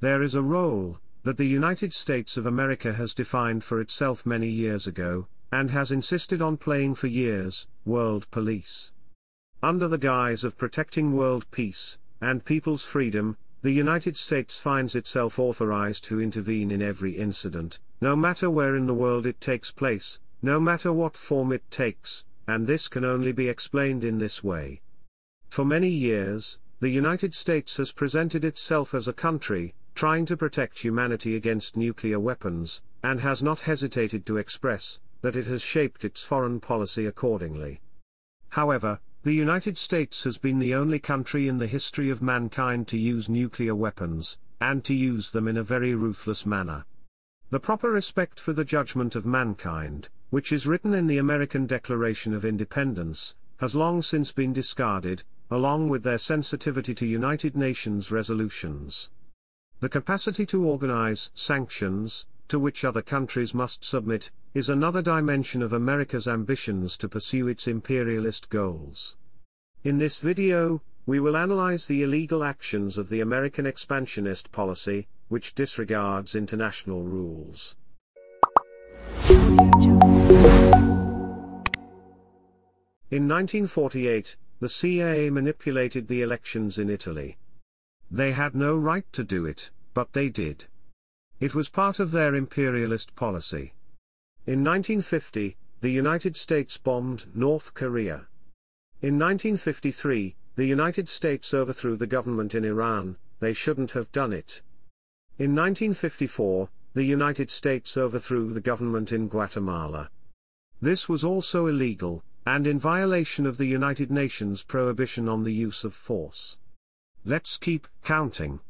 There is a role that the United States of America has defined for itself many years ago, and has insisted on playing for years: world police. Under the guise of protecting world peace and people's freedom, the United States finds itself authorized to intervene in every incident, no matter where in the world it takes place, no matter what form it takes, and this can only be explained in this way. For many years, the United States has presented itself as a country trying to protect humanity against nuclear weapons, and has not hesitated to express that it has shaped its foreign policy accordingly. However, the United States has been the only country in the history of mankind to use nuclear weapons, and to use them in a very ruthless manner. The proper respect for the judgment of mankind, which is written in the American Declaration of Independence, has long since been discarded, along with their sensitivity to United Nations resolutions. The capacity to organize sanctions, to which other countries must submit, is another dimension of America's ambitions to pursue its imperialist goals. In this video, we will analyze the illegal actions of the American expansionist policy, which disregards international rules. In 1948, the CIA manipulated the elections in Italy. They had no right to do it, but they did. It was part of their imperialist policy. In 1950, the United States bombed North Korea. In 1953, the United States overthrew the government in Iran. They shouldn't have done it. In 1954, the United States overthrew the government in Guatemala. This was also illegal, and in violation of the United Nations prohibition on the use of force. Let's keep counting.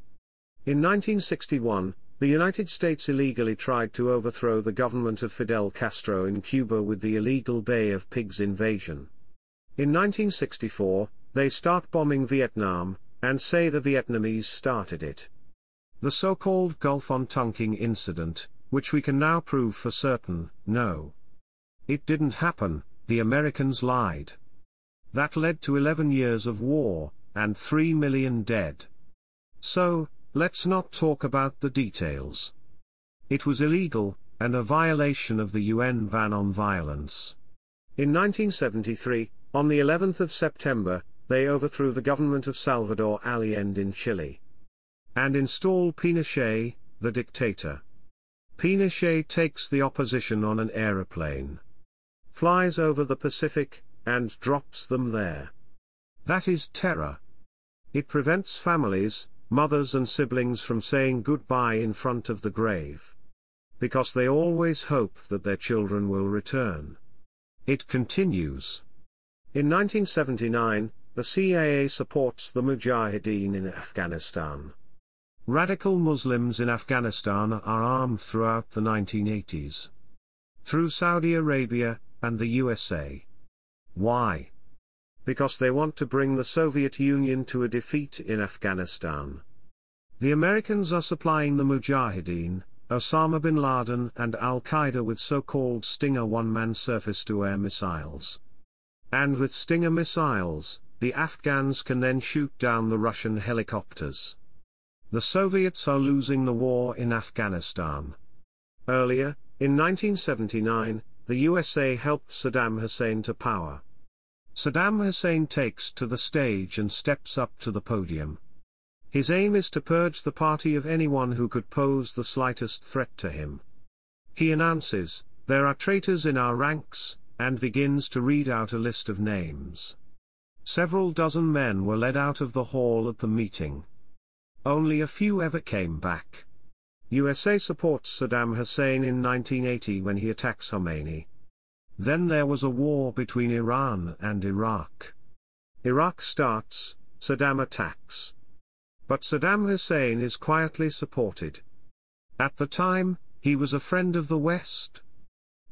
In 1961, the United States illegally tried to overthrow the government of Fidel Castro in Cuba with the illegal Bay of Pigs invasion. In 1964, they start bombing Vietnam, and say the Vietnamese started it. The so-called Gulf on Tonkin incident, which we can now prove for certain, no. It didn't happen, the Americans lied. That led to 11 years of war, and 3 million dead. So, let's not talk about the details. It was illegal, and a violation of the UN ban on violence. In 1973, on the 11th of September, they overthrew the government of Salvador Allende in Chile. And installed Pinochet, the dictator. Pinochet takes the opposition on an aeroplane, flies over the Pacific, and drops them there. That is terror. It prevents families, mothers and siblings from saying goodbye in front of the grave, because they always hope that their children will return. It continues. In 1979, the CIA supports the Mujahideen in Afghanistan. Radical Muslims in Afghanistan are armed throughout the 1980s. Through Saudi Arabia and the USA. Why? Because they want to bring the Soviet Union to a defeat in Afghanistan. The Americans are supplying the Mujahideen, Osama Bin Laden and Al-Qaeda with so-called Stinger one-man surface-to-air missiles. And with Stinger missiles, the Afghans can then shoot down the Russian helicopters. The Soviets are losing the war in Afghanistan. Earlier, in 1979, the USA helped Saddam Hussein to power. Saddam Hussein takes to the stage and steps up to the podium. His aim is to purge the party of anyone who could pose the slightest threat to him. He announces, "There are traitors in our ranks," and begins to read out a list of names. Several dozen men were led out of the hall at the meeting. Only a few ever came back. USA supports Saddam Hussein in 1980 when he attacks Khomeini. Then there was a war between Iran and Iraq. Iraq starts, Saddam attacks. But Saddam Hussein is quietly supported. At the time, he was a friend of the West.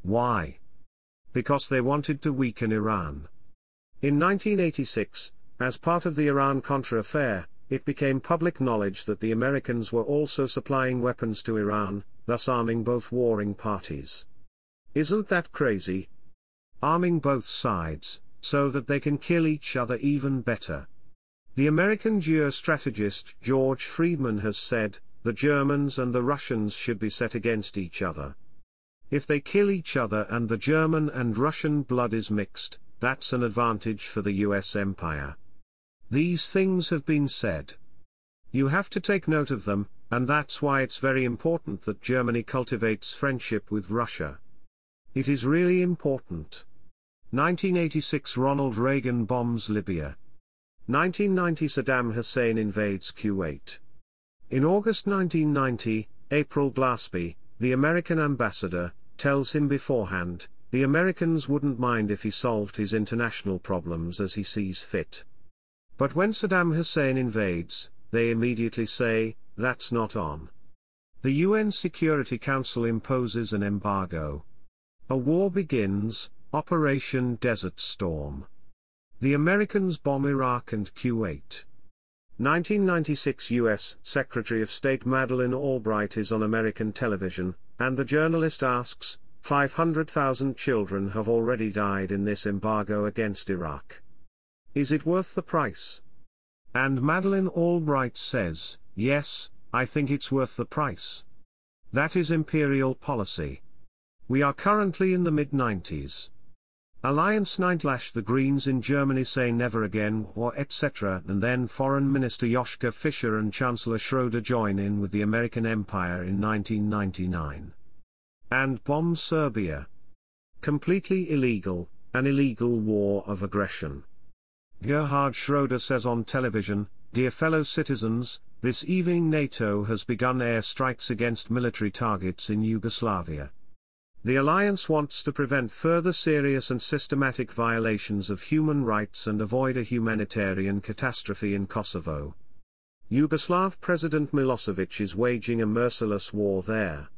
Why? Because they wanted to weaken Iran. In 1986, as part of the Iran-Contra affair, it became public knowledge that the Americans were also supplying weapons to Iran, thus arming both warring parties. Isn't that crazy? Arming both sides, so that they can kill each other even better. The American geostrategist George Friedman has said, the Germans and the Russians should be set against each other. If they kill each other and the German and Russian blood is mixed, that's an advantage for the US empire. These things have been said. You have to take note of them, and that's why it's very important that Germany cultivates friendship with Russia. It is really important. 1986 Ronald Reagan bombs Libya. 1990 Saddam Hussein invades Kuwait. In August 1990, April Glaspie, the American ambassador, tells him beforehand, the Americans wouldn't mind if he solved his international problems as he sees fit. But when Saddam Hussein invades, they immediately say, that's not on. The UN Security Council imposes an embargo. A war begins, Operation Desert Storm. The Americans bomb Iraq and Kuwait. 1996 U.S. Secretary of State Madeleine Albright is on American television, and the journalist asks, 500,000 children have already died in this embargo against Iraq. Is it worth the price? And Madeleine Albright says, yes, I think it's worth the price. That is imperial policy. We are currently in the mid-90s. Alliance 9/ the Greens in Germany say never again war etc. and then Foreign Minister Joschka Fischer and Chancellor Schroeder join in with the American empire in 1999. And bomb Serbia. Completely illegal, an illegal war of aggression. Gerhard Schroeder says on television, dear fellow citizens, this evening NATO has begun airstrikes against military targets in Yugoslavia. The alliance wants to prevent further serious and systematic violations of human rights and avoid a humanitarian catastrophe in Kosovo. Yugoslav President Milosevic is waging a merciless war there.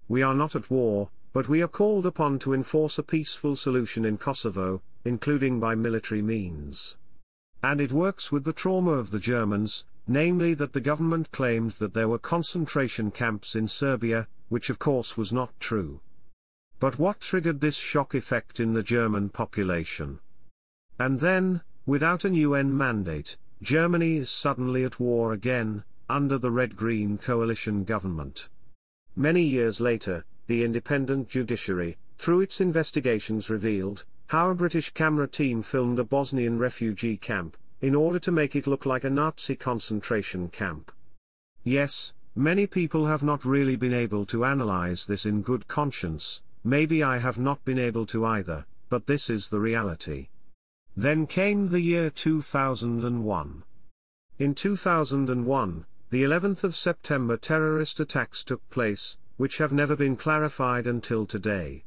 We are not at war, but we are called upon to enforce a peaceful solution in Kosovo, including by military means. And it works with the trauma of the Germans, namely that the government claimed that there were concentration camps in Serbia, which of course was not true. But what triggered this shock effect in the German population? And then, without an UN mandate, Germany is suddenly at war again, under the Red-Green coalition government. Many years later, the independent judiciary, through its investigations revealed, how a British camera team filmed a Bosnian refugee camp, in order to make it look like a Nazi concentration camp. Yes, many people have not really been able to analyze this in good conscience, maybe I have not been able to either, but this is the reality. Then came the year 2001. In 2001, the 11th of September terrorist attacks took place, which have never been clarified until today.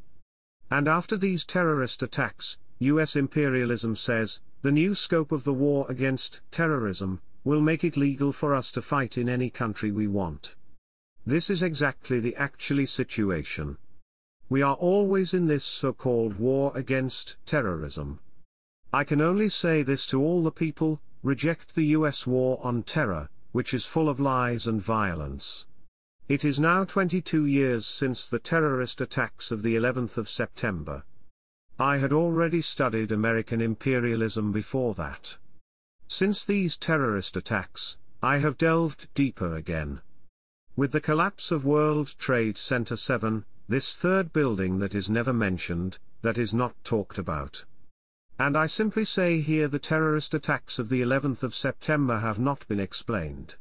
And after these terrorist attacks, US imperialism says, the new scope of the war against terrorism will make it legal for us to fight in any country we want. This is exactly the actual situation. We are always in this so-called war against terrorism. I can only say this to all the people, reject the US war on terror, which is full of lies and violence. It is now 22 years since the terrorist attacks of the 11th of September. I had already studied American imperialism before that. Since these terrorist attacks, I have delved deeper again. With the collapse of World Trade Center 7, this third building that is never mentioned, that is not talked about. And I simply say here the terrorist attacks of the 11th of September have not been explained.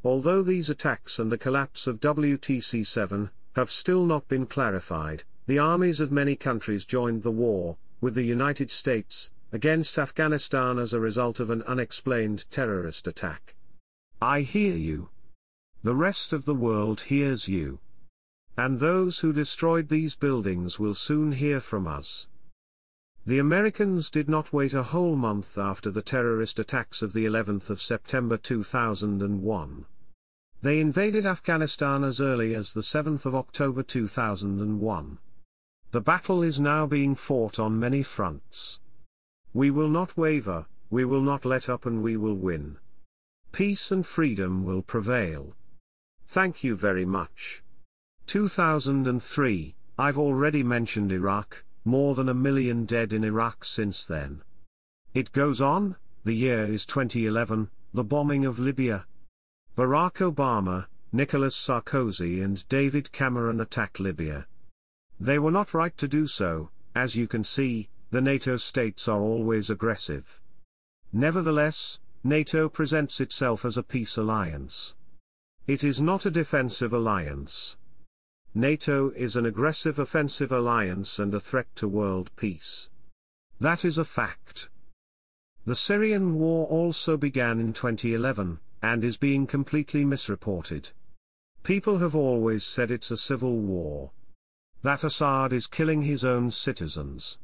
Although these attacks and the collapse of WTC-7 have still not been clarified, the armies of many countries joined the war, with the United States, against Afghanistan as a result of an unexplained terrorist attack. I hear you. The rest of the world hears you. And those who destroyed these buildings will soon hear from us. The Americans did not wait a whole month after the terrorist attacks of the 11th of September 2001. They invaded Afghanistan as early as the 7th of October 2001. The battle is now being fought on many fronts. We will not waver, we will not let up, and we will win. Peace and freedom will prevail. Thank you very much. 2003, I've already mentioned Iraq. More than 1 million dead in Iraq since then. It goes on, the year is 2011, the bombing of Libya. Barack Obama, Nicolas Sarkozy and David Cameron attack Libya. They were not right to do so. As you can see, the NATO states are always aggressive. Nevertheless, NATO presents itself as a peace alliance. It is not a defensive alliance. NATO is an aggressive offensive alliance and a threat to world peace. That is a fact. The Syrian war also began in 2011, and is being completely misreported. People have always said it's a civil war. That Assad is killing his own citizens.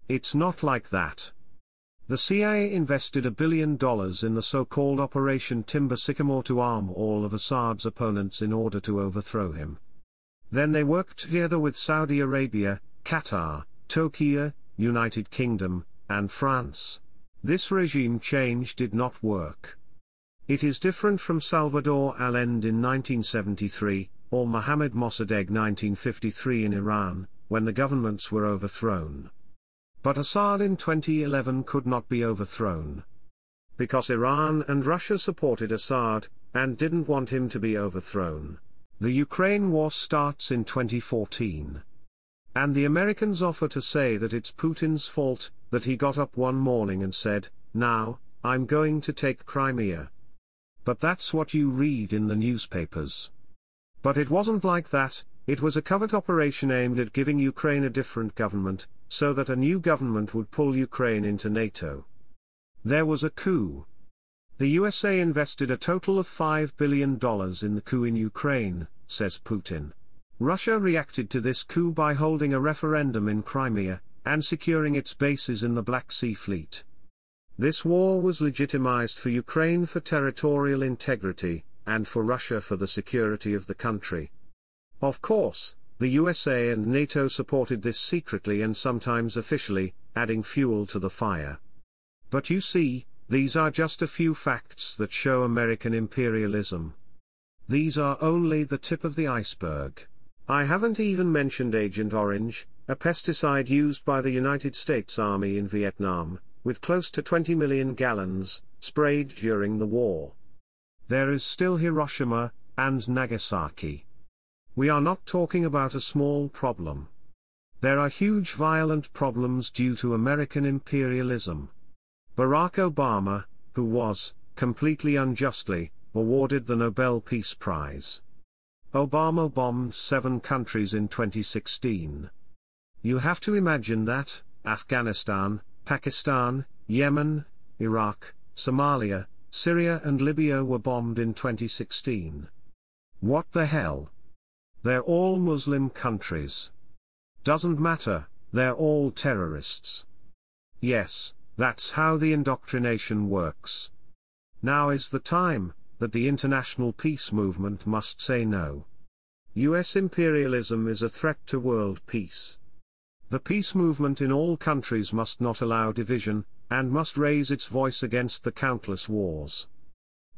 It's not like that. The CIA invested $1 billion in the so-called Operation Timber Sycamore to arm all of Assad's opponents in order to overthrow him. Then they worked together with Saudi Arabia, Qatar, Turkey, United Kingdom, and France. This regime change did not work. It is different from Salvador Allende in 1973, or Mohammad Mossadegh 1953 in Iran, when the governments were overthrown. But Assad in 2011 could not be overthrown. Because Iran and Russia supported Assad, and didn't want him to be overthrown. The Ukraine war starts in 2014. And the Americans offer to say that it's Putin's fault, that he got up one morning and said, "Now, I'm going to take Crimea." But that's what you read in the newspapers. But it wasn't like that. It was a covert operation aimed at giving Ukraine a different government, so that a new government would pull Ukraine into NATO. There was a coup. The USA invested a total of $5 billion in the coup in Ukraine, says Putin. Russia reacted to this coup by holding a referendum in Crimea, and securing its bases in the Black Sea Fleet. This war was legitimized for Ukraine for territorial integrity, and for Russia for the security of the country. Of course, the USA and NATO supported this secretly and sometimes officially, adding fuel to the fire. But you see, these are just a few facts that show American imperialism. These are only the tip of the iceberg. I haven't even mentioned Agent Orange, a pesticide used by the United States Army in Vietnam, with close to 20 million gallons, sprayed during the war. There is still Hiroshima, and Nagasaki. We are not talking about a small problem. There are huge violent problems due to American imperialism. Barack Obama, who was, completely unjustly, awarded the Nobel Peace Prize. Obama bombed 7 countries in 2016. You have to imagine that, Afghanistan, Pakistan, Yemen, Iraq, Somalia, Syria and Libya were bombed in 2016. What the hell? They're all Muslim countries. Doesn't matter, they're all terrorists. Yes, that's how the indoctrination works. Now is the time that the international peace movement must say no. US imperialism is a threat to world peace. The peace movement in all countries must not allow division, and must raise its voice against the countless wars.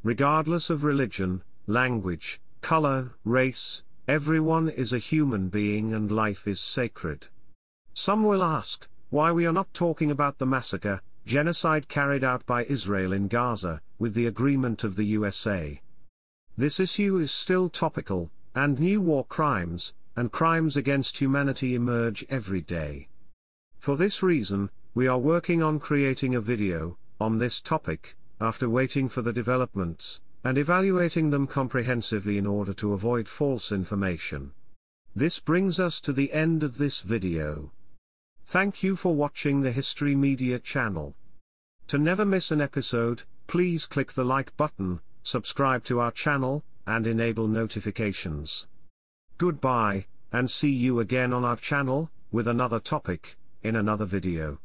Regardless of religion, language, color, race, everyone is a human being and life is sacred. Some will ask, why we are not talking about the massacre, genocide carried out by Israel in Gaza, with the agreement of the USA. This issue is still topical, and new war crimes, and crimes against humanity emerge every day. For this reason, we are working on creating a video on this topic, after waiting for the developments, and evaluating them comprehensively in order to avoid false information. This brings us to the end of this video. Thank you for watching the History Media channel. To never miss an episode, please click the like button, subscribe to our channel, and enable notifications. Goodbye, and see you again on our channel, with another topic, in another video.